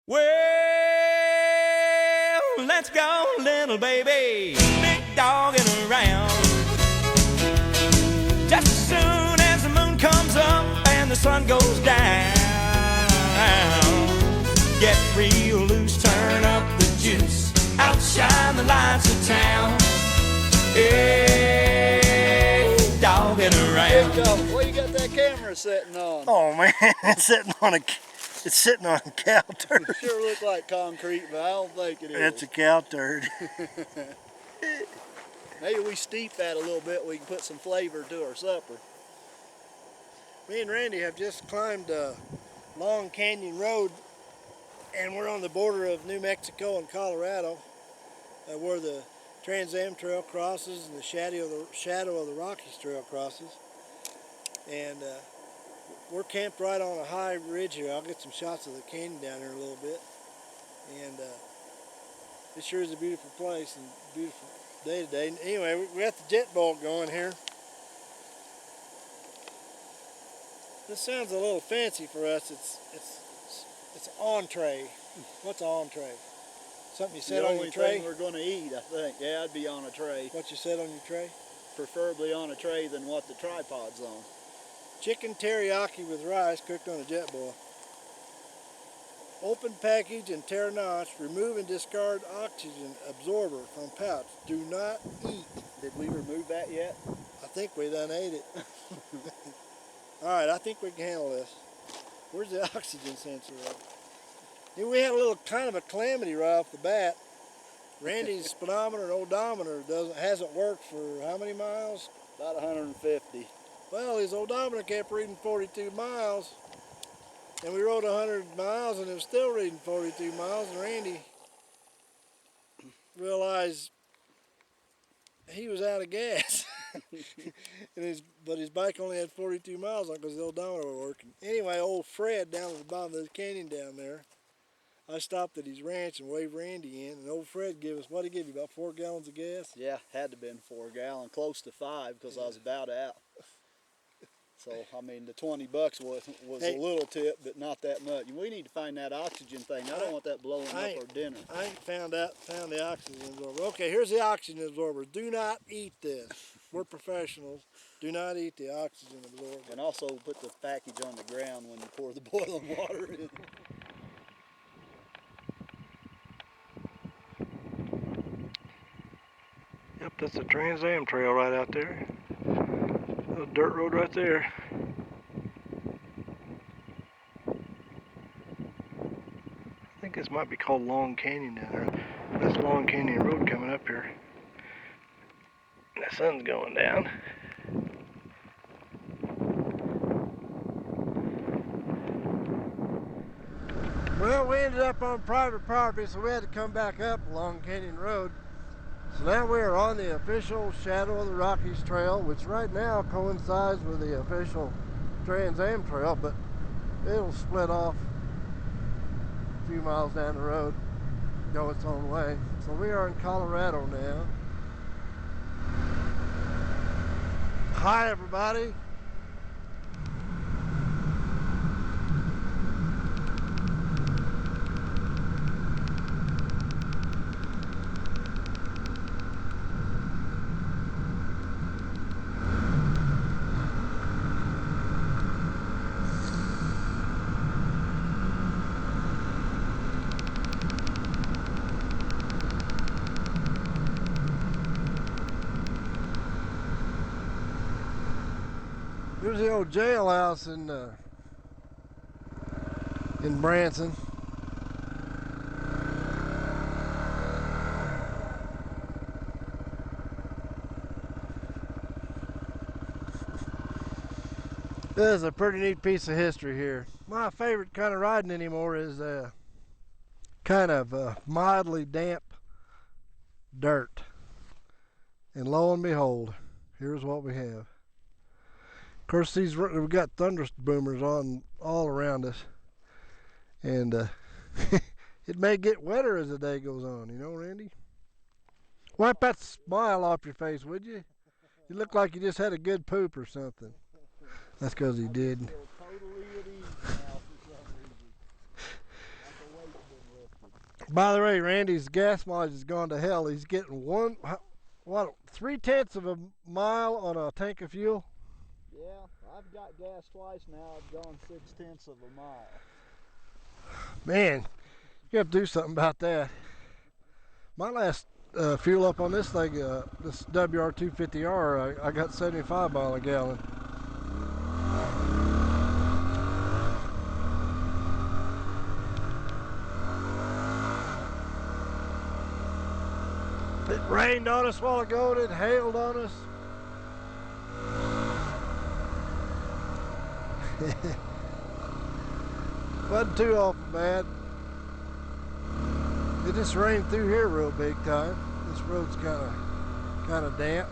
Well, let's go, little baby, big dogging around. Just as soon as the moon comes up and the sun goes down, get real loose, turn up the juice, outshine the lights of town. Hey, dogging around. BigDog, what you got that camera sitting on? Oh man, it's sitting on a cow turd. It sure look like concrete, but I don't think it is. It's a cow turd. Maybe we steep that a little bit, we can put some flavor to our supper. Me and Randy have just climbed Long Canyon Road, and we're on the border of New Mexico and Colorado, where the Trans Am Trail crosses and the shadow of the Rockies Trail crosses. And we're camped right on a high ridge here. I'll get some shots of the canyon down here in a little bit. And it sure is a beautiful place and beautiful day today. Anyway, we got the jet boat going here. This sounds a little fancy for us. It's entree. What's an entree? Something you set on your tray? The only thing we're going to eat, I think. Yeah, it'd be on a tray. What you set on your tray? Preferably on a tray than what the tripod's on. Chicken teriyaki with rice cooked on a jet boil. Open package and tear notch. Remove and discard oxygen absorber from pouch. Do not eat. Did we remove that yet? I think we done ate it. Alright, I think we can handle this. Where's the oxygen sensor at? We had a little kind of a calamity right off the bat. Randy's speedometer and odometer hasn't worked for how many miles? About 150. Well, his odometer kept reading 42 miles, and we rode 100 miles and it was still reading 42 miles, and Randy realized he was out of gas. But his bike only had 42 miles on it because the odometer was working. Anyway, old Fred down at the bottom of the canyon down there, I stopped at his ranch and waved Randy in, and old Fred gave us, what did he give you, about 4 gallons of gas? Yeah, had to have been 4 gallon, close to 5 because I was about out. So, I mean, the 20 bucks was a little tip, but not that much. We need to find that oxygen thing. I don't want that blowing up our dinner. I ain't found the oxygen absorber. Okay, here's the oxygen absorber. Do not eat this. We're professionals. Do not eat the oxygen absorber. And also put the package on the ground when you pour the boiling water in. Yep, that's the Trans Am Trail right out there. A dirt road right there. I think this might be called Long Canyon down there. That's Long Canyon Road coming up here. The sun's going down. Well, we ended up on private property, so we had to come back up Long Canyon Road. So now we are on the official Shadow of the Rockies Trail, which right now coincides with the official Trans Am Trail, but it'll split off a few miles down the road, go its own way. So we are in Colorado now. Hi everybody. Here's the old jailhouse in Branson. This is a pretty neat piece of history here. My favorite kind of riding anymore is kind of mildly damp dirt. And lo and behold, here's what we have. Of course, we've got thunder boomers on all around us, and it may get wetter as the day goes on. You know, Randy? Wipe that smile off your face, would you? You look like you just had a good poop or something. That's because he did. By the way, Randy's gas mileage has gone to hell. He's getting 3/10 of a mile on a tank of fuel. Yeah, I've got gas twice now. I've gone 6/10 of a mile. Man, you have to do something about that. My last fuel up on this thing, this WR250R, I got 75 miles a gallon. It rained on us a while ago, and it hailed on us. Wasn't too awful bad. It just rained through here real big time. This road's kind of damp.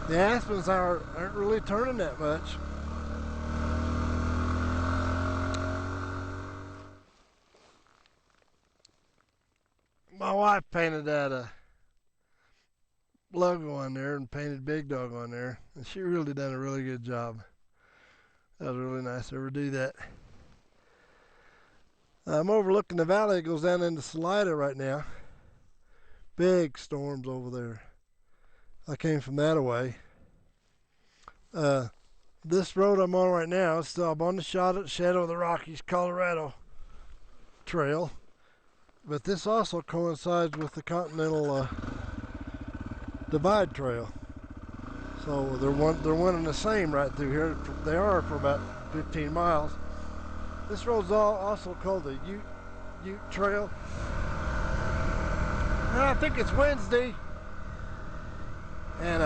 The aspens aren't really turning that much. My wife painted that logo on there and painted BigDog on there, and she really done a really good job. That was really nice of her to do that. I'm overlooking the valley that goes down into Salida right now. Big storms over there. I came from that away. This road I'm on right now is still, I'm on the Shadow of the Rockies, Colorado trail. But this also coincides with the Continental Divide Trail. So they're one and the same right through here. They are for about 15 miles. This road's also called the Ute Trail. And I think it's Wednesday. And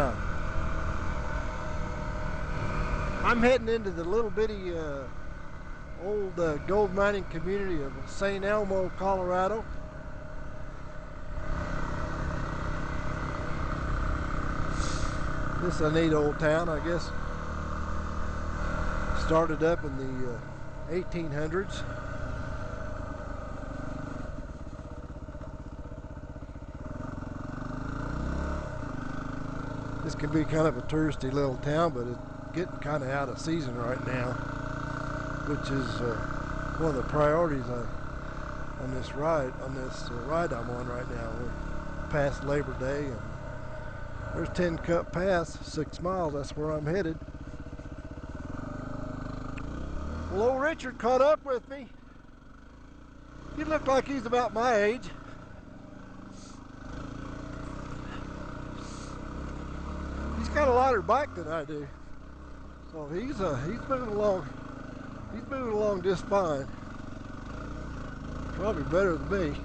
I'm heading into the little bitty old gold mining community of St. Elmo, Colorado. This is a neat old town, I guess. Started up in the 1800s. This can be kind of a touristy little town, but it's getting kind of out of season right now, which is one of the priorities on this ride I'm on right now. We're past Labor Day, and there's 10 Cup Pass, 6 miles. That's where I'm headed. Well, old Richard caught up with me. He looked like he's about my age. He's got a lighter bike than I do, so he's moving along. He's moving along just fine. Probably better than me.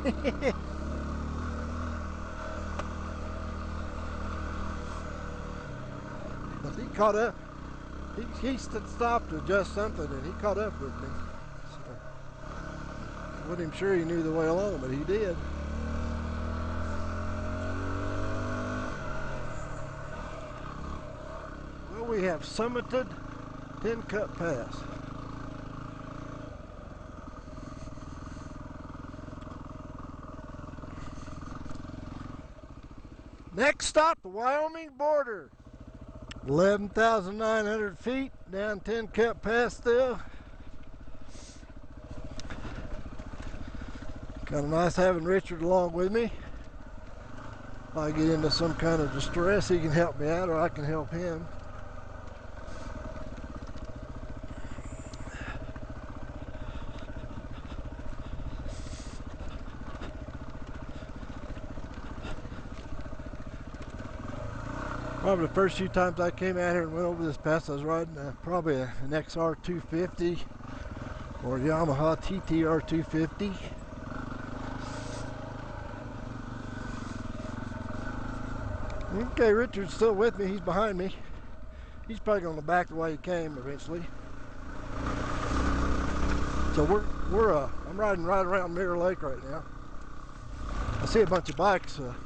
But he caught up. He stopped to adjust something, and he caught up with me. So I wasn't even sure he knew the way along, but he did. Well, we have summited 10 Cup Pass. Next stop, the Wyoming border. 11,900 feet down 10 Cup Pass still. Kind of nice having Richard along with me. If I get into some kind of distress, he can help me out, or I can help him. Probably the first few times I came out here and went over this pass, I was riding probably an XR250 or a Yamaha TTR250. Okay, Richard's still with me. He's behind me. He's probably going to back the way he came eventually. So I'm riding right around Mirror Lake right now. I see a bunch of bikes on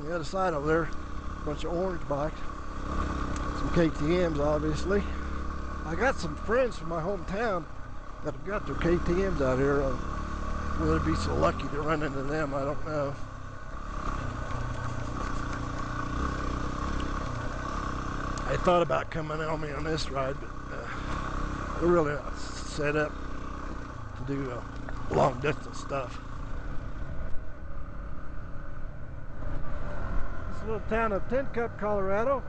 the other side over there. A bunch of orange bikes. Some KTMs, obviously. I got some friends from my hometown that have got their KTMs out here. Will they be so lucky to run into them? I don't know. I thought about coming on me on this ride, but we're really not set up to do long distance stuff. This little town of Tin Cup, Colorado.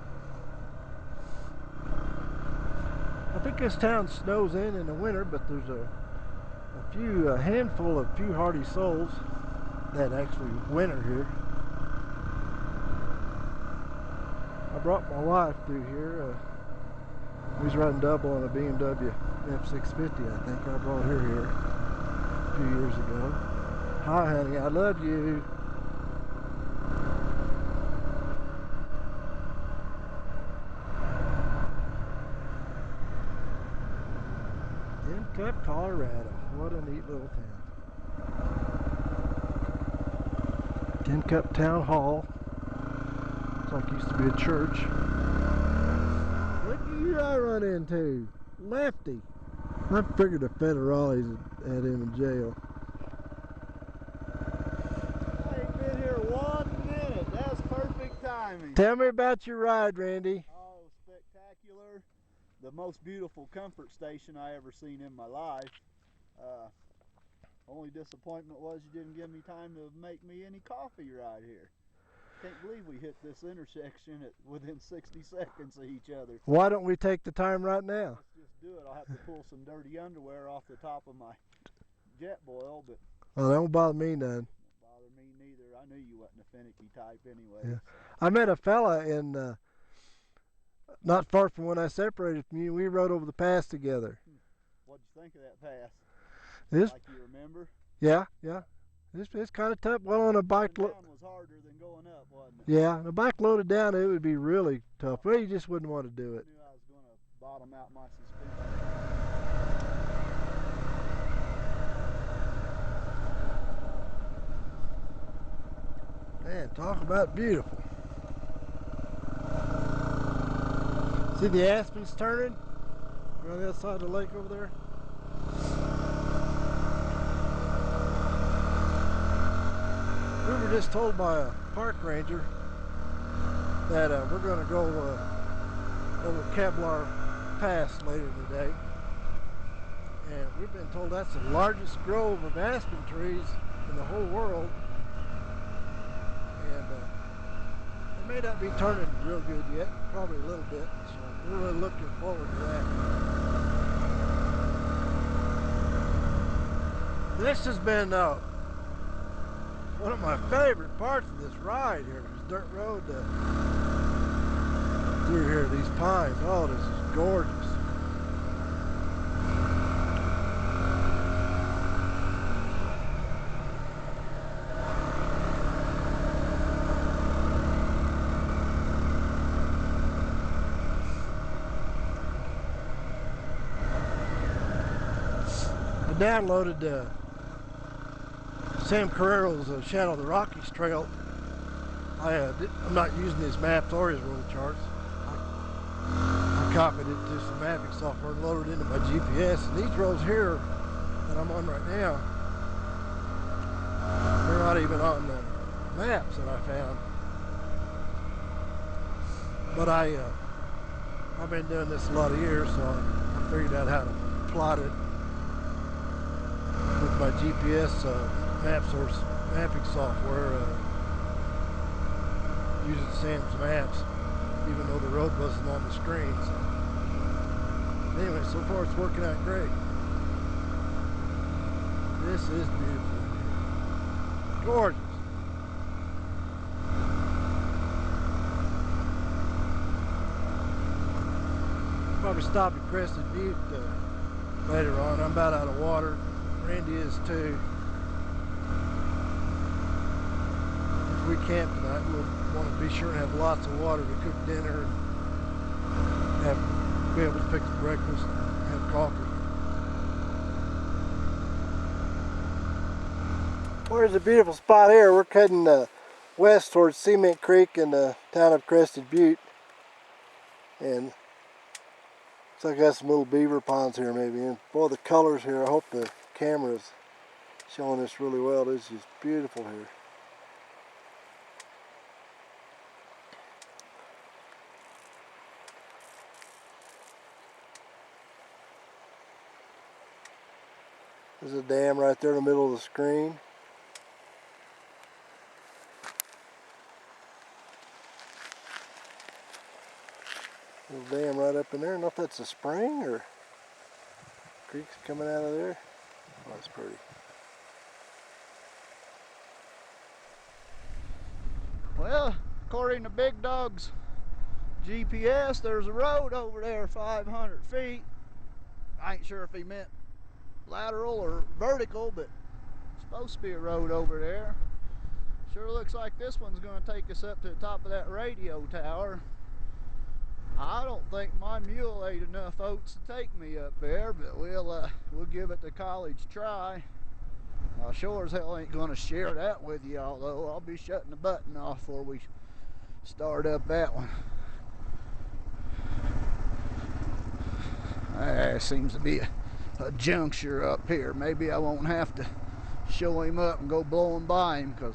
I think this town snows in the winter, but there's a handful of few hardy souls that actually winter here. I brought my wife through here. We was riding double on a BMW F650, I think. I brought her here a few years ago. Hi, honey, I love you. Tin Cup, Colorado. What a neat little town. Tin Cup Town Hall. Looks like it used to be a church. Look at you I run into. Lefty. I figured the federales had him in jail. I ain't been here 1 minute. That's perfect timing. Tell me about your ride, Randy. Oh, spectacular. The most beautiful comfort station I ever seen in my life. Only disappointment was you didn't give me time to make me any coffee right here. Can't believe we hit this intersection within 60 seconds of each other. Why don't we take the time right now? Let's just do it. I'll have to pull some dirty underwear off the top of my jet boil, but Oh, that won't bother me none. don't bother me neither. I knew you wasn't a finicky type anyway. Yeah. I met a fella in not far from when I separated from you. We rode over the pass together. What'd you think of that pass? It's, Like you remember? yeah. It's kind of tough. Well, on a bike Going down was harder than going up, wasn't it? yeah, on a bike loaded down, it would be really tough. Well, you just wouldn't want to do it. I knew I was going to bottom out my suspension. Man, talk about beautiful. See the aspens turning around the other side of the lake over there? We were just told by a park ranger that we're going to go over Kevlar Pass later today. And we've been told that's the largest grove of aspen trees in the whole world. And it may not be turning real good yet, probably a little bit. So we're really looking forward to that. This has been one of my favorite parts of this ride here. This dirt road through here, these pines. Oh, this is gorgeous. I downloaded Sam Carrero's Shadow of the Rockies trail. I'm not using his maps or his road charts. I copied it to some mapping software and loaded it into my GPS. And these roads here that I'm on right now, they're not even on the maps that I found. But I've been doing this a lot of years, so I figured out how to plot it with my GPS mapping software using Sam's maps, even though the road wasn't on the screen. So anyway, so far it's working out great. This is beautiful. Gorgeous. Probably stop at Crested Butte later on. I'm about out of water. Randy is too. If we camp tonight, we'll want to be sure and have lots of water to cook dinner and be able to fix breakfast and have coffee. Well, there's a beautiful spot here. We're heading west towards Cement Creek in the town of Crested Butte. And looks like I got some little beaver ponds here maybe. And boy, the colors here, I hope the camera's showing this really well. This is beautiful here. There's a dam right there in the middle of the screen. Little dam right up in there. I don't know if that's a spring or creek's coming out of there. Oh, that's pretty. Well, according to BigDog's GPS, there's a road over there 500 feet. I ain't sure if he meant lateral or vertical, but it's supposed to be a road over there. Sure looks like this one's going to take us up to the top of that radio tower. I don't think my mule ate enough oats to take me up there, but we'll give it the college try. I sure as hell ain't going to share that with you, although I'll be shutting the button off before we start up that one. There seems to be a juncture up here. Maybe I won't have to show him up and go blowing by him, because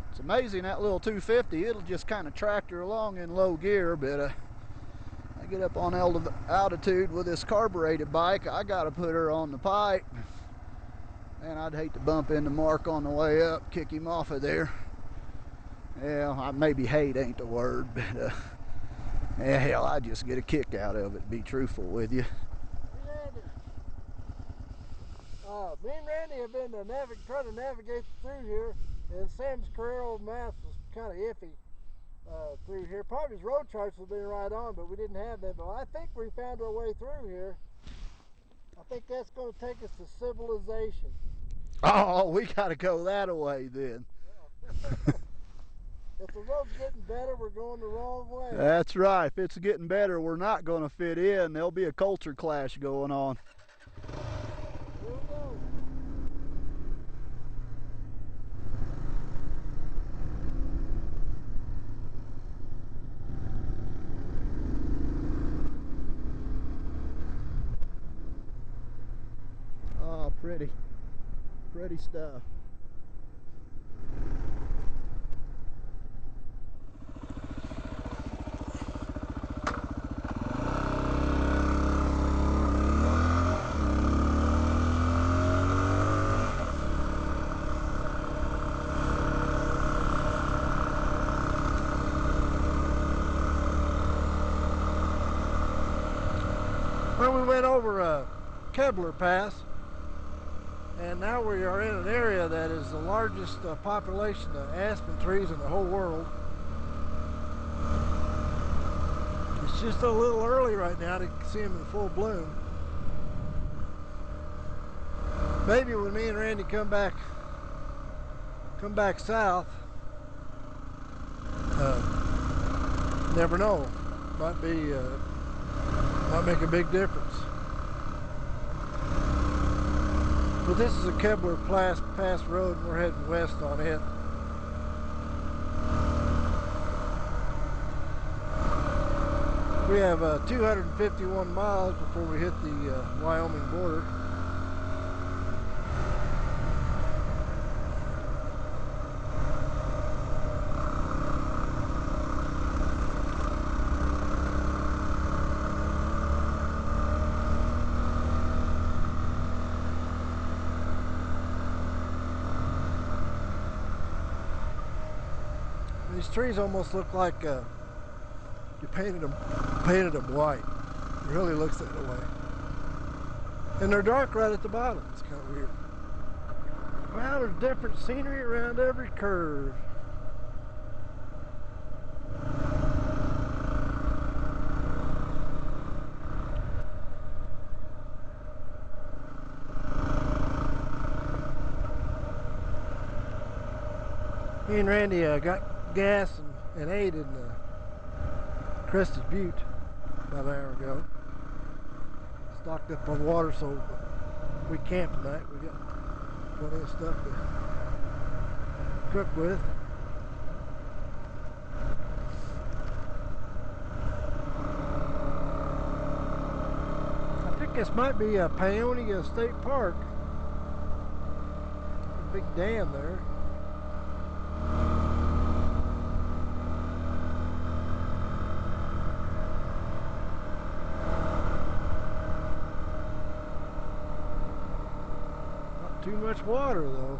it's amazing that little 250, it'll just kind of tractor along in low gear, but I get up on altitude with this carbureted bike, I gotta put her on the pipe, and I'd hate to bump into Mark on the way up, kick him off of there. Yeah, maybe hate ain't the word, but yeah, hell, I just get a kick out of it, to be truthful with you. Me and Randy have been trying to navigate through here, and Sam's Carrero maps was kind of iffy through here. Probably his road charts would have been right on, but we didn't have them. But I think we found our way through here. I think that's going to take us to civilization. Oh, we got to go that way then. If the road's getting better, we're going the wrong way. That's right. If it's getting better, we're not going to fit in. There'll be a culture clash going on. Here we go. Oh, pretty stuff. Well, we went over Kebler Pass, and now we are in an area that is the largest population of aspen trees in the whole world. It's just a little early right now to see them in full bloom. Maybe when me and Randy come back south, never know, might make a big difference. But this is a Kebler Pass road, and we're heading west on it. We have 251 miles before we hit the Wyoming border. These trees almost look like you painted them white. It really looks that way. And they're dark right at the bottom. It's kind of weird. Well, there's different scenery around every curve. Me and Randy got gas and ate in Crested Butte about an hour ago. Stocked up on water, so we camped tonight. We got plenty of stuff to cook with. I think this might be a Paonia State Park. A big dam there. much water though.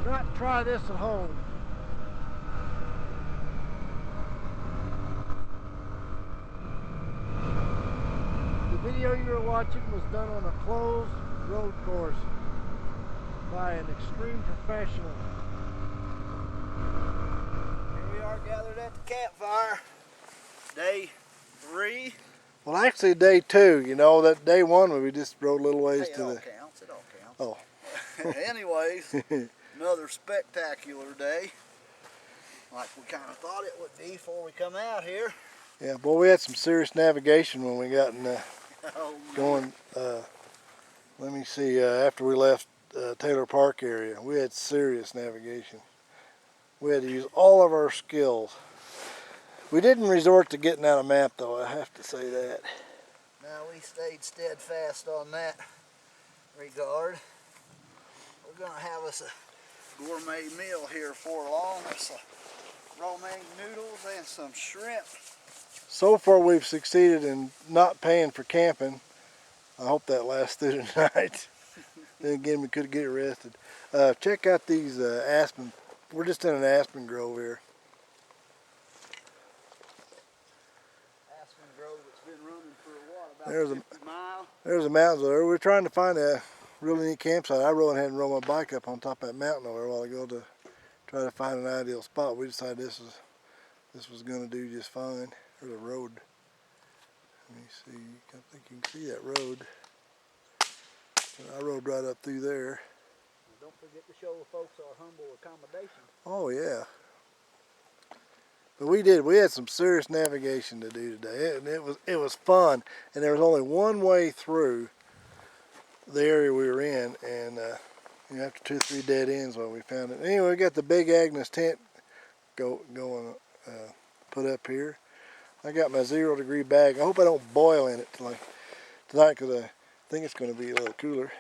Not try this at home. The video you were watching was done on a closed road course by an extreme professional. Here we are gathered at the campfire. Day 3. Well, actually day 2, you know, that day 1 we just rode a little ways Hey, to the... it all counts. Oh. Anyways, another spectacular day. Like we kind of thought it would be before we come out here. Yeah, boy, we had some serious navigation when we got Oh, going. Let me see, after we left Taylor Park area, we had serious navigation. We had to use all of our skills. We didn't resort to getting out a map though, I have to say that. Now we stayed steadfast on that regard. We're going to have us a gourmet meal here for long. It's romaine noodles and some shrimp. So far we've succeeded in not paying for camping. I hope that lasts through the night. Then again, we could get arrested. Check out these aspen. We're just in an aspen grove here. Aspen Grove that's been running for a while, about There's 50 miles. There's a mountain over there. We're trying to find a really neat campsite. I rode ahead and rode my bike up on top of that mountain over there a while ago to try to find an ideal spot. We decided this was going to do just fine. There's a road. Let me see. I think you can see that road. I rode right up through there. Don't forget to show the folks our humble accommodation. Oh yeah. But we had some serious navigation to do today, and it was fun. And there was only one way through the area we were in, and you know, after 2 or 3 dead ends, well, we found it. Anyway, we got the Big Agnes tent going put up here. I got my 0-degree bag. I hope I don't boil in it tonight because I think it's going to be a little cooler.